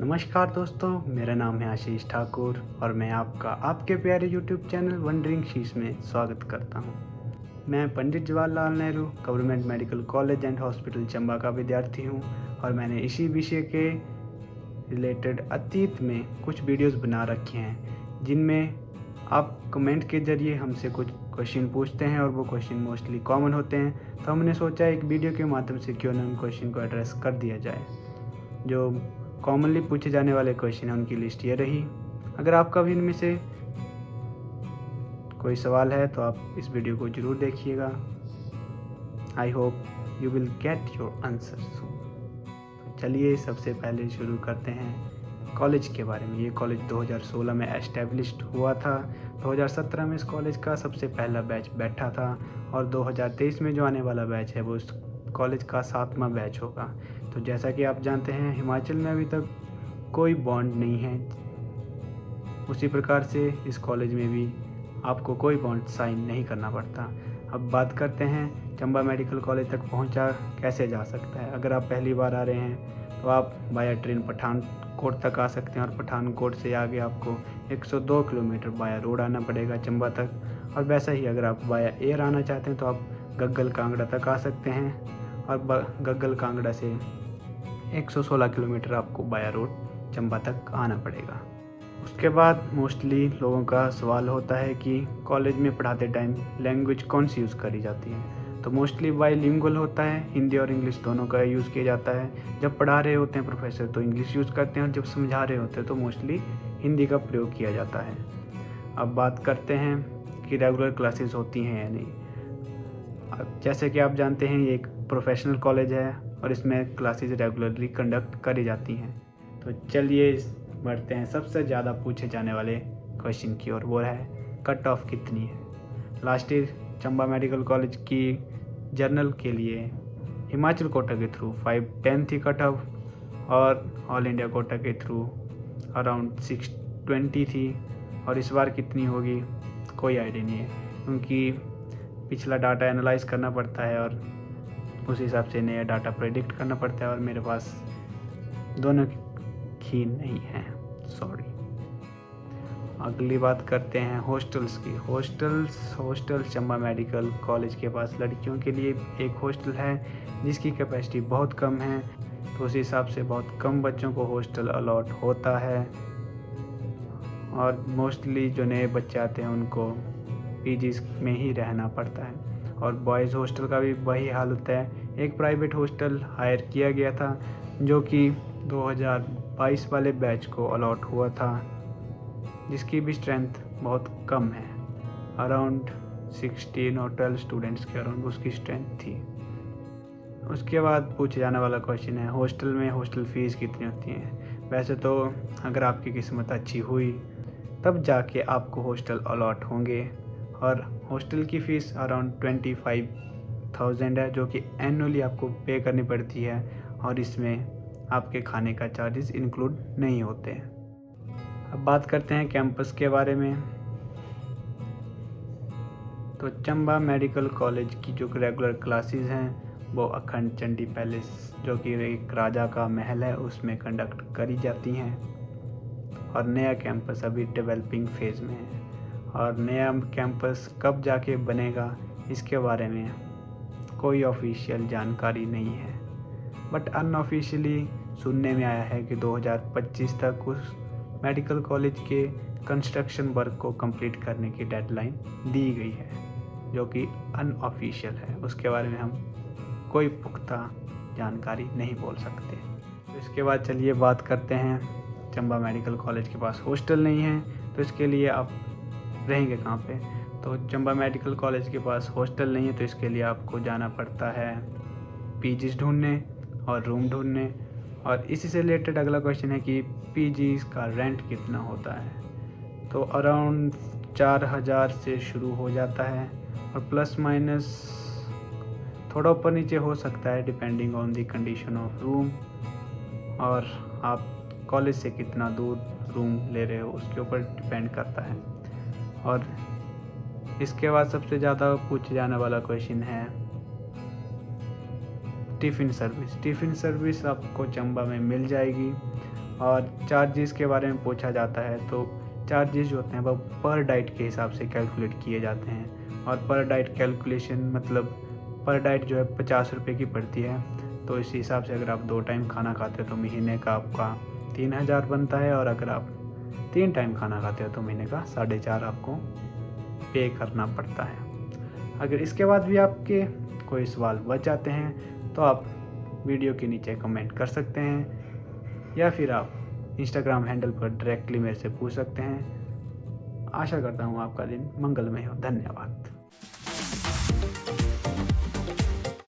नमस्कार दोस्तों, मेरा नाम है आशीष ठाकुर और मैं आपका आपके प्यारे यूट्यूब चैनल वंडरिंग शीश में स्वागत करता हूं। मैं Pandit Jawaharlal Nehru government medical college and hospital Chamba का विद्यार्थी हूं और मैंने इसी विषय के रिलेटेड अतीत में कुछ वीडियोस बना रखे हैं, जिनमें आप कमेंट के ज़रिए हमसे कुछ क्वेश्चन पूछते हैं और वो क्वेश्चन मोस्टली कॉमन होते हैं। तो हमने सोचा एक वीडियो के माध्यम से क्यों ना उन क्वेश्चन को एड्रेस कर दिया जाए। जो कॉमनली पूछे जाने वाले क्वेश्चन हैं उनकी लिस्ट ये रही। अगर आपका भी इनमें से कोई सवाल है तो आप इस वीडियो को ज़रूर देखिएगा। I hope you will get your answer soon. तो चलिए सबसे पहले शुरू करते हैं कॉलेज के बारे में। ये कॉलेज 2016 में एस्टेब्लिश्ड हुआ था। 2017 में इस कॉलेज का सबसे पहला बैच बैठा था और 2023 में जो आने वाला बैच है वो इस कॉलेज का 7वां बैच होगा। तो जैसा कि आप जानते हैं, हिमाचल में अभी तक कोई बॉन्ड नहीं है। उसी प्रकार से इस कॉलेज में भी आपको कोई बॉन्ड साइन नहीं करना पड़ता। अब बात करते हैं चंबा मेडिकल कॉलेज तक पहुंचा कैसे जा सकता है। अगर आप पहली बार आ रहे हैं तो आप बाया ट्रेन पठानकोट तक आ सकते हैं और पठानकोट से आगे आपको 102 किलोमीटर बाया रोड आना पड़ेगा चंबा तक। और वैसा ही अगर आप बाया एयर आना चाहते हैं तो आप गग्गल कांगड़ा तक आ सकते हैं और गग्गल कांगड़ा से 116 किलोमीटर आपको बाया रोड चंबा तक आना पड़ेगा। उसके बाद मोस्टली लोगों का सवाल होता है कि कॉलेज में पढ़ाते टाइम लैंग्वेज कौन सी यूज़ करी जाती है। तो मोस्टली बाइलिंगुअल होता है, हिंदी और इंग्लिश दोनों का यूज़ किया जाता है। जब पढ़ा रहे होते हैं प्रोफेसर तो इंग्लिश यूज़ करते हैं और जब समझा रहे होते हैं तो मोस्टली हिंदी का प्रयोग किया जाता है। अब बात करते हैं कि रेगुलर क्लासेस होती हैं या नहीं। अब जैसे कि आप जानते हैं ये एक प्रोफेशनल कॉलेज है और इसमें क्लासेस रेगुलरली कंडक्ट करी जाती हैं। तो चलिए बढ़ते हैं सबसे ज़्यादा पूछे जाने वाले क्वेश्चन की ओर, वो है कट ऑफ कितनी है। Last year Chamba medical college की जर्नल के लिए हिमाचल कोटा के थ्रू 510 थी कट ऑफ और ऑल इंडिया कोटा के थ्रू अराउंड 620 थी। और इस बार कितनी होगी कोई आइडिया नहीं है, क्योंकि पिछला डाटा एनालाइज करना पड़ता है और उस हिसाब से नया डाटा प्रेडिक्ट करना पड़ता है और मेरे पास दोनों ही नहीं है, सॉरी। अगली बात करते हैं हॉस्टल्स की। हॉस्टल चंबा मेडिकल कॉलेज के पास लड़कियों के लिए एक हॉस्टल है जिसकी कैपेसिटी बहुत कम है, तो उस हिसाब से बहुत कम बच्चों को हॉस्टल अलॉट होता है और मोस्टली जो नए बच्चे आते हैं उनको पीजीज में ही रहना पड़ता है। और बॉयज़ हॉस्टल का भी वही हाल होता है। एक प्राइवेट हॉस्टल हायर किया गया था जो कि 2022 वाले बैच को अलॉट हुआ था, जिसकी भी स्ट्रेंथ बहुत कम है, अराउंड 16 और 12 स्टूडेंट्स के अराउंड उसकी स्ट्रेंथ थी। उसके बाद पूछे जाने वाला क्वेश्चन है हॉस्टल में हॉस्टल फ़ीस कितनी होती है। वैसे तो अगर आपकी किस्मत अच्छी हुई तब जाके आपको हॉस्टल अलॉट होंगे और हॉस्टल की फ़ीस अराउंड 25,000 है, जो कि एनुअली आपको पे करनी पड़ती है और इसमें आपके खाने का चार्जेस इंक्लूड नहीं होते हैं। अब बात करते हैं कैंपस के बारे में। तो चंबा मेडिकल कॉलेज की जो रेगुलर क्लासेस हैं वो अखंड चंडी पैलेस, जो कि एक राजा का महल है, उसमें कंडक्ट करी जाती हैं। और नया कैंपस अभी डेवलपिंग फेज़ में है और नया कैंपस कब जाके बनेगा इसके बारे में कोई ऑफिशियल जानकारी नहीं है, बट अनऑफिशियली सुनने में आया है कि 2025 तक उस मेडिकल कॉलेज के कंस्ट्रक्शन वर्क को कंप्लीट करने की डेडलाइन दी गई है, जो कि अनऑफिशियल है। उसके बारे में हम कोई पुख्ता जानकारी नहीं बोल सकते। तो इसके बाद चलिए बात करते हैं चंबा मेडिकल कॉलेज के पास हॉस्टल नहीं है तो इसके लिए आप रहेंगे कहाँ पे। तो चंबा मेडिकल कॉलेज के पास हॉस्टल नहीं है तो इसके लिए आपको जाना पड़ता है पीजीज ढूंढने और रूम ढूंढने। और इसी से रिलेटेड अगला क्वेश्चन है कि पीजीज का रेंट कितना होता है। तो अराउंड 4,000 से शुरू हो जाता है और प्लस माइनस थोड़ा ऊपर नीचे हो सकता है depending on the condition of room और आप कॉलेज से कितना दूर रूम ले रहे हो उसके ऊपर डिपेंड करता है। और इसके बाद सबसे ज़्यादा पूछे जाने वाला क्वेश्चन है टिफ़िन सर्विस। टिफ़िन सर्विस आपको चंबा में मिल जाएगी और चार्जेस के बारे में पूछा जाता है तो चार्जेस जो होते हैं वो पर डाइट के हिसाब से कैलकुलेट किए जाते हैं। और पर डाइट कैलकुलेशन मतलब पर डाइट जो है 50 रुपये की पड़ती है। तो इस हिसाब से अगर आप 2 टाइम खाना खाते हो तो महीने का आपका 3000 बनता है, और अगर आप 3 टाइम खाना खाते हो तो महीने का 4.5 आपको पे करना पड़ता है। अगर इसके बाद भी आपके कोई सवाल बच जाते हैं तो आप वीडियो के नीचे कमेंट कर सकते हैं, या फिर आप इंस्टाग्राम हैंडल पर डायरेक्टली मेरे से पूछ सकते हैं। आशा करता हूँ आपका दिन मंगलमय हो। धन्यवाद।